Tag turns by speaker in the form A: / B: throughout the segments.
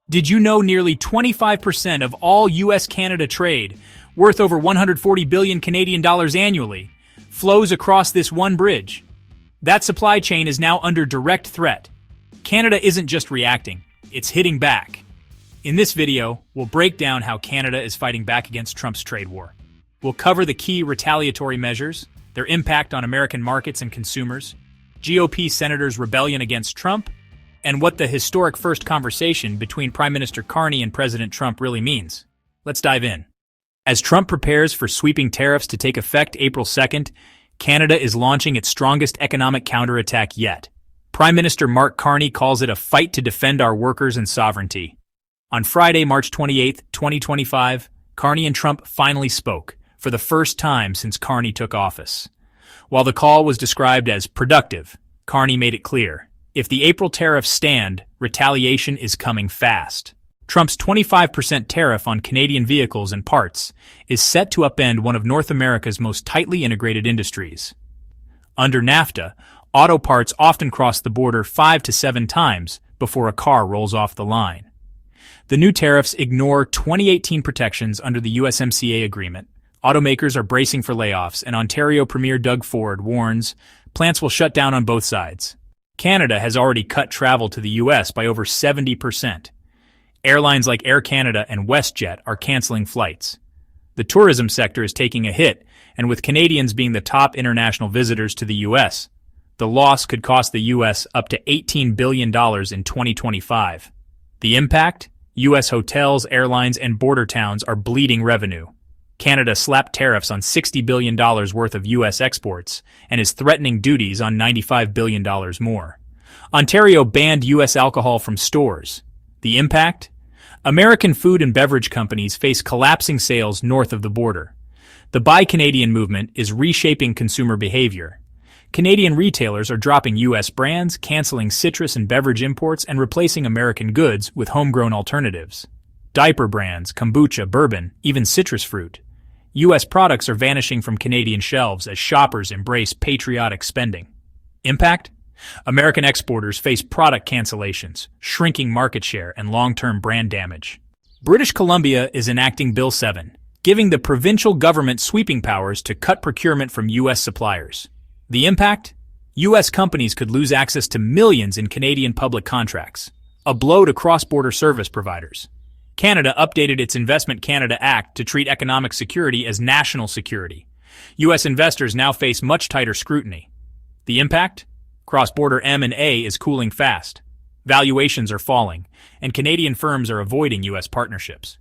A: Did you know nearly 25% of all US-Canada trade, worth over 140 billion Canadian dollars annually, flows across this one bridge? That supply chain is now under direct threat. Canada isn't just reacting, it's hitting back. In this video, we'll break down how Canada is fighting back against Trump's trade war. We'll cover the key retaliatory measures, their impact on American markets and consumers, GOP Senators' rebellion against Trump, and what the historic first conversation between Prime Minister Carney and President Trump really means. Let's dive in. As Trump prepares for sweeping tariffs to take effect April 2nd, Canada is launching its strongest economic counterattack yet. Prime Minister Mark Carney calls it a fight to defend our workers and sovereignty. On Friday, March 28, 2025, Carney and Trump finally spoke, for the first time since Carney took office. While the call was described as productive, Carney made it clear, if the April tariffs stand, retaliation is coming fast. Trump's 25% tariff on Canadian vehicles and parts is set to upend one of North America's most tightly integrated industries. Under NAFTA, auto parts often cross the border 5 to 7 times before a car rolls off the line. The new tariffs ignore 2018 protections under the USMCA agreement. Automakers are bracing for layoffs, and Ontario Premier Doug Ford warns plants will shut down on both sides. Canada has already cut travel to the U.S. by over 70%. Airlines like Air Canada and WestJet are canceling flights. The tourism sector is taking a hit, and with Canadians being the top international visitors to the U.S., the loss could cost the U.S. up to $18 billion in 2025. The impact? U.S. hotels, airlines, and border towns are bleeding revenue. Canada slapped tariffs on $60 billion worth of U.S. exports and is threatening duties on $95 billion more. Ontario banned U.S. alcohol from stores. The impact? American food and beverage companies face collapsing sales north of the border. The Buy Canadian movement is reshaping consumer behavior. Canadian retailers are dropping U.S. brands, canceling citrus and beverage imports, and replacing American goods with homegrown alternatives. Diaper brands, kombucha, bourbon, even citrus fruit. U.S. products are vanishing from Canadian shelves as shoppers embrace patriotic spending. Impact? American exporters face product cancellations, shrinking market share, and long-term brand damage. British Columbia is enacting Bill 7, giving the provincial government sweeping powers to cut procurement from U.S. suppliers. The impact? U.S. companies could lose access to millions in Canadian public contracts, a blow to cross-border service providers. Canada updated its Investment Canada Act to treat economic security as national security. U.S. investors now face much tighter scrutiny. The impact? Cross-border M&A is cooling fast. Valuations are falling, and Canadian firms are avoiding U.S. partnerships.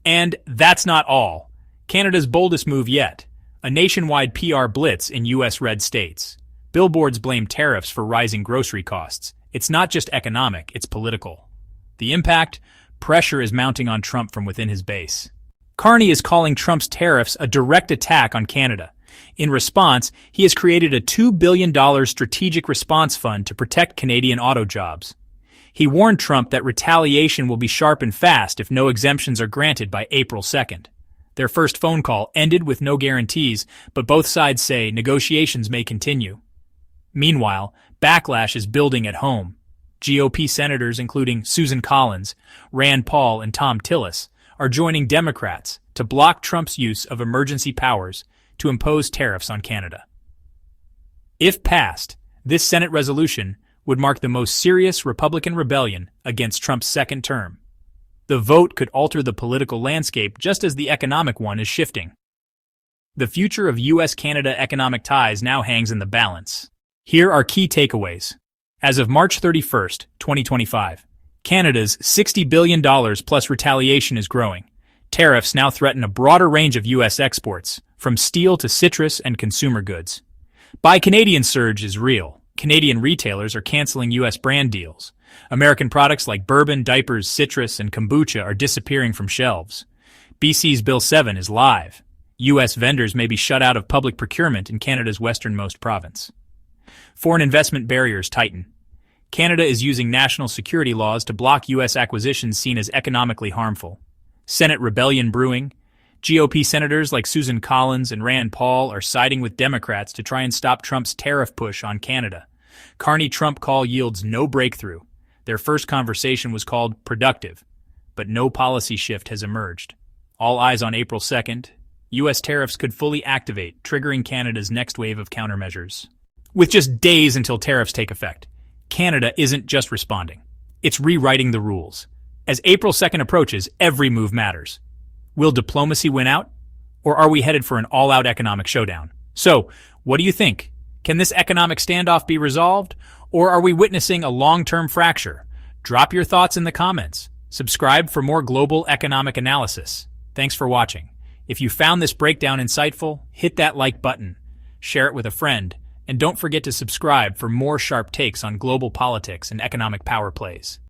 A: And that's not all. Canada's boldest move yet, a nationwide PR blitz in U.S. red states. Billboards blame tariffs for rising grocery costs. It's not just economic, it's political. The impact? Pressure is mounting on Trump from within his base. Carney is calling Trump's tariffs a direct attack on Canada. In response, he has created a $2 billion strategic response fund to protect Canadian auto jobs. He warned Trump that retaliation will be sharp and fast if no exemptions are granted by April 2nd. Their first phone call ended with no guarantees, but both sides say negotiations may continue. Meanwhile, backlash is building at home. GOP senators, including Susan Collins, Rand Paul, and Tom Tillis, are joining Democrats to block Trump's use of emergency powers to impose tariffs on Canada. If passed, this Senate resolution would mark the most serious Republican rebellion against Trump's second term. The vote could alter the political landscape just as the economic one is shifting. The future of U.S.-Canada economic ties now hangs in the balance. Here are key takeaways. As of March 31, 2025, Canada's $60 billion plus retaliation is growing. Tariffs now threaten a broader range of U.S. exports, from steel to citrus and consumer goods. Buy Canadian surge is real. Canadian retailers are canceling U.S. brand deals. American products like bourbon, diapers, citrus, and kombucha are disappearing from shelves. BC's Bill 7 is live. U.S. vendors may be shut out of public procurement in Canada's westernmost province. Foreign investment barriers tighten. Canada is using national security laws to block U.S. acquisitions seen as economically harmful. Senate rebellion brewing. GOP senators like Susan Collins and Rand Paul are siding with Democrats to try and stop Trump's tariff push on Canada. Carney-Trump call yields no breakthrough. Their first conversation was called productive, but no policy shift has emerged. All eyes on April 2nd. U.S. tariffs could fully activate, triggering Canada's next wave of countermeasures. With just days until tariffs take effect, Canada isn't just responding. It's rewriting the rules. As April 2nd approaches, every move matters. Will diplomacy win out? Or are we headed for an all-out economic showdown? So, what do you think? Can this economic standoff be resolved? Or are we witnessing a long-term fracture? Drop your thoughts in the comments. Subscribe for more global economic analysis. Thanks for watching. If you found this breakdown insightful, hit that like button, share it with a friend, and don't forget to subscribe for more sharp takes on global politics and economic power plays.